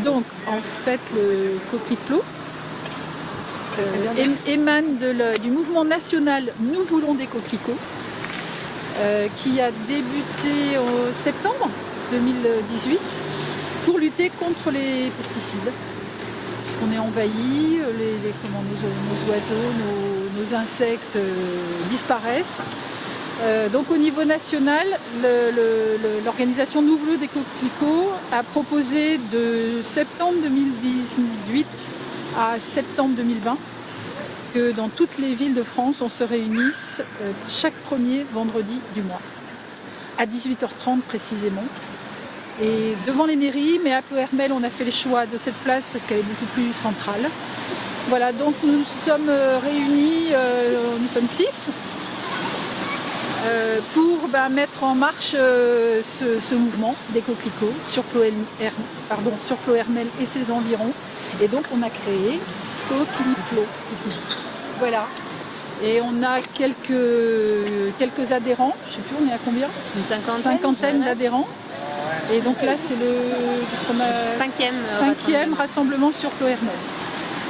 Donc, en fait, le coquelicot émane du mouvement national Nous voulons des coquelicots, qui a débuté en septembre 2018 pour lutter contre les pesticides. Puisqu'on est envahi, nos oiseaux, nos insectes disparaissent. Donc au niveau national, l'organisation Nous voulons des coquelicots a proposé de septembre 2018 à septembre 2020 que dans toutes les villes de France, on se réunisse chaque premier vendredi du mois, à 18h30 précisément. Et devant les mairies, mais à Ploërmel, on a fait le choix de cette place parce qu'elle est beaucoup plus centrale. Voilà, donc nous sommes réunis, nous sommes 6, pour mettre en marche ce mouvement des coquelicots sur Ploërmel et ses environs. Et donc on a créé Coquelicot. Voilà. Et on a quelques adhérents, je ne sais plus, on est à combien ? Une cinquantaine d'adhérents. Et donc là, c'est le cinquième rassemblement sur Ploërmel.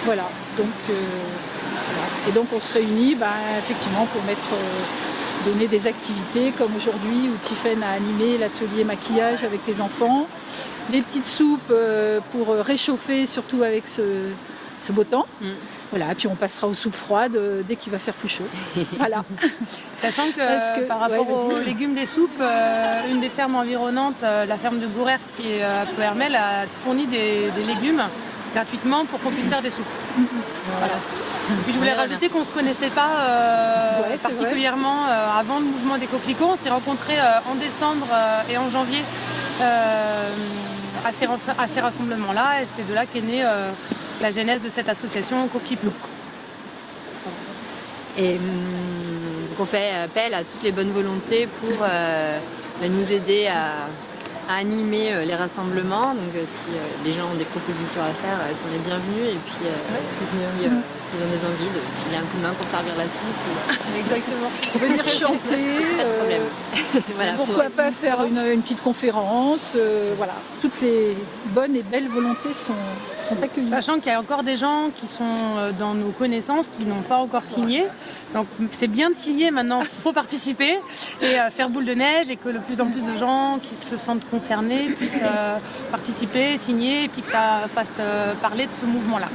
Voilà. Donc, voilà. Et donc on se réunit effectivement pour donner des activités comme aujourd'hui où Tiffaine a animé l'atelier maquillage avec les enfants. Des petites soupes pour réchauffer, surtout avec ce beau temps. Voilà, puis on passera aux soupes froides dès qu'il va faire plus chaud. Voilà. Sachant que par rapport aux légumes des soupes, une des fermes environnantes, la ferme de Gourère qui est à Ploërmel, a fourni des légumes gratuitement pour qu'on puisse faire des soupes. Voilà. Puis je voulais rajouter qu'on ne se connaissait pas particulièrement avant le mouvement des coquelicots. On s'est rencontrés en décembre et en janvier à ces rassemblements-là. Et c'est de là qu'est née la genèse de cette association Coquelicot. Et on fait appel à toutes les bonnes volontés pour nous aider à animer les rassemblements. Donc si les gens ont des propositions à faire, elles sont les bienvenues. Et puis s'ils ont des envies de filer un coup de main pour servir la soupe. Exactement. Venir chanter. Pas de problème. Voilà, pourquoi pas faire une petite conférence. Voilà. Toutes les bonnes et belles volontés sont accueillies. Sachant qu'il y a encore des gens qui sont dans nos connaissances qui n'ont pas encore signé. Donc c'est bien de signer maintenant, il faut participer et faire boule de neige et que de plus en plus de gens qui se sentent concernés puissent participer, signer et puis que ça fasse parler de ce mouvement-là.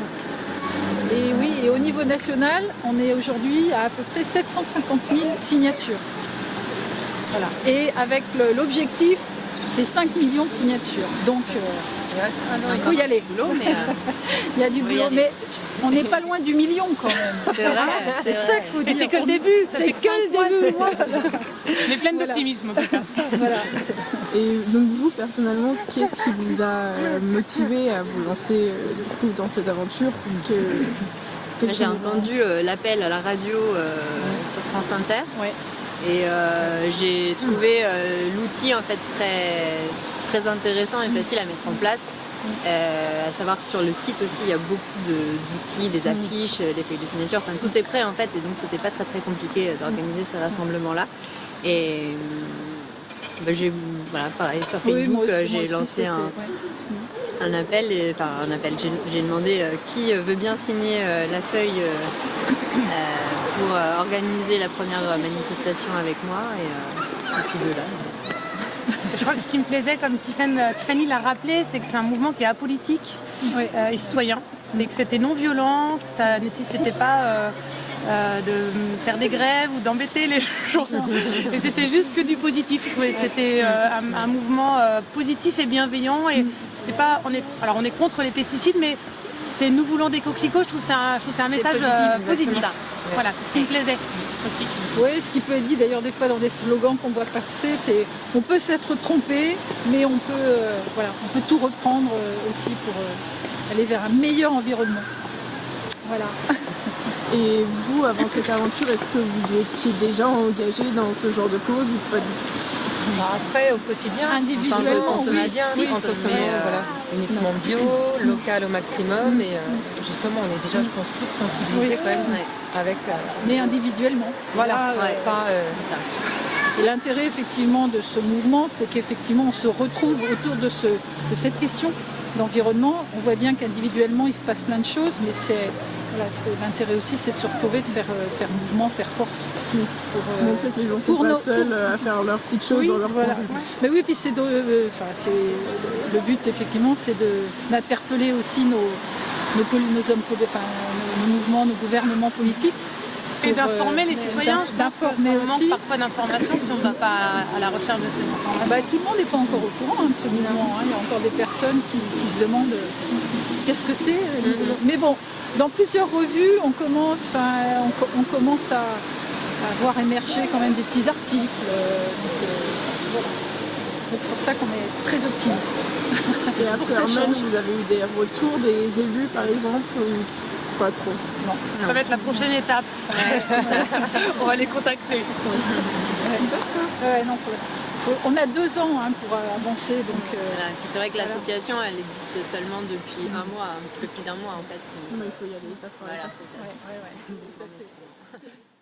Et oui, et au niveau national, on est aujourd'hui à peu près 750 000 signatures. Voilà. Et avec l'objectif, c'est 5 millions de signatures. Donc il faut y aller. Il y a du boulot, mais on n'est pas loin du million quand même. C'est ça qu'il faut dire. Et c'est que le début. C'est que le début. Mais pleine d'optimisme en tout cas. Voilà. Et donc vous, personnellement, qu'est-ce qui vous a motivé à vous lancer du coup, dans cette aventure J'ai entendu l'appel à la radio sur France Inter. Ouais. Et j'ai trouvé l'outil en fait très intéressant et facile à mettre en place. À savoir que sur le site aussi il y a beaucoup d'outils, des affiches, des feuilles de signature, enfin tout est prêt en fait et donc c'était pas très compliqué d'organiser ces rassemblements là. Et pareil sur Facebook j'ai lancé un appel, j'ai demandé qui veut bien signer la feuille pour organiser la première manifestation avec moi et puis de là. Je crois que ce qui me plaisait, comme Tiffany l'a rappelé, c'est que c'est un mouvement qui est apolitique et citoyen, et que c'était non violent, que ça ne nécessitait pas de faire des grèves ou d'embêter les gens. Et c'était juste que du positif. C'était un mouvement positif et bienveillant. Et c'était pas, on est contre les pesticides, mais c'est Nous voulons des coquelicots. Je trouve c'est un message positif. Voilà, c'est ce qui me plaisait aussi. Oui, ce qui peut être dit d'ailleurs des fois dans des slogans qu'on voit passer, c'est on peut s'être trompé, mais on peut tout reprendre aussi pour aller vers un meilleur environnement. Voilà. Et vous, avant cette aventure, est-ce que vous étiez déjà engagé dans ce genre de cause ou pas du tout? Après, au quotidien, individuellement, on consomme uniquement bio, local au maximum. Et justement, on est déjà, je pense, toutes sensibilisées quand même. Avec, mais individuellement. Voilà, ça. Et l'intérêt effectivement de ce mouvement, c'est qu'effectivement on se retrouve autour de cette question d'environnement. On voit bien qu'individuellement, il se passe plein de choses, mais l'intérêt aussi, c'est de se retrouver, de faire mouvement, faire force. Montrer qu'ils ne sont pas seuls à faire leurs petites choses dans leur coin. Mais oui, puis le but, effectivement, c'est d'interpeller aussi nos hommes, nos mouvements, nos gouvernements politiques. Et d'informer les citoyens, d'informer aussi. Parfois d'informations si on ne va pas à la recherche de ces informations. Tout le monde n'est pas encore au courant de ce mouvement. Il y a encore des personnes qui se demandent qu'est-ce que c'est. Mais bon, dans plusieurs revues, on commence à voir émerger quand même des petits articles. Donc c'est pour ça qu'on est très optimiste. Et après Armel, vous avez eu des retours des élus par exemple pas trop? Non. Ça va être la prochaine étape. Ouais, c'est ça. On va les contacter. Non, on a 2 ans pour avancer. Donc, Voilà. Et puis c'est vrai que l'association, elle existe seulement depuis un mois, un petit peu plus d'1 mois en fait. Il faut y aller étape par étape. Voilà, c'est ça. tout à fait.